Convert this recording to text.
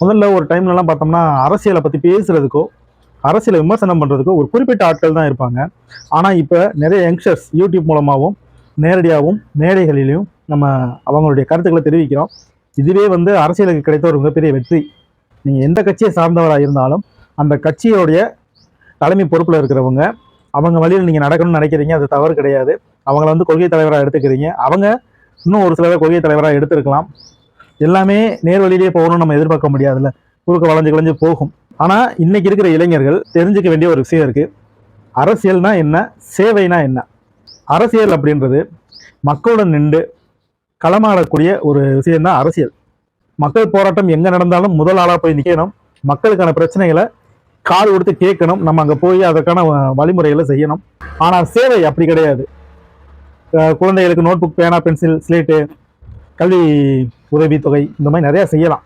முதல்ல ஒரு டைம்லலாம் பார்த்தோம்னா அரசியலை பற்றி பேசுறதுக்கோ அரசியலை விமர்சனம் பண்ணுறதுக்கோ ஒரு குறிப்பிட்ட ஆட்கள் தான் இருப்பாங்க. ஆனால் இப்போ நிறைய யங்ஸ்டர்ஸ் யூடியூப் மூலமாகவும் நேரடியாகவும் மேடைகளிலையும் நம்ம அவங்களுடைய கருத்துக்களை தெரிவிக்கிறோம். இதுவே அரசியலுக்கு கிடைத்த ஒரு மிகப்பெரிய வெற்றி. நீங்கள் எந்த கட்சியை சார்ந்தவராக இருந்தாலும் அந்த கட்சியோடைய தலைமை பொறுப்பில் இருக்கிறவங்க அவங்க வழியில் நீங்கள் நடக்கணும்னு நினைக்கிறீங்க, அது தவறு கிடையாது. அவங்கள கொள்கை தலைவராக எடுத்துக்கிறீங்க. அவங்க இன்னும் ஒரு சிலரை கொள்கை தலைவராக எடுத்திருக்கலாம். எல்லாமே நேர் வழியிலேயே போகணும்னு நம்ம எதிர்பார்க்க முடியாதுல்ல, குறுக்க வளைஞ்சு வளைஞ்சு போகும். ஆனால் இன்னைக்கு இருக்கிற இளைஞர்கள் தெரிஞ்சுக்க வேண்டிய ஒரு விஷயம் இருக்குது. அரசியல்னா என்ன, சேவைனா என்ன? அரசியல் அப்படின்றது மக்களுடன் நின்று களமாடக்கூடிய ஒரு விஷயம்தான் அரசியல். மக்கள் போராட்டம் எங்கே நடந்தாலும் முதல் ஆளாக போய் நிற்கணும், மக்களுக்கான பிரச்சனைகளை காது கொடுத்து கேட்கணும், நம்ம அங்கே போய் அதற்கான வழிமுறைகளை செய்யணும். ஆனால் சேவை அப்படி கிடையாது. குழந்தைகளுக்கு நோட்புக், பேனா, பென்சில், ஸ்லேட்டு, கல்வி உதவித்தொகை இந்த மாதிரி நிறையா செய்யலாம்.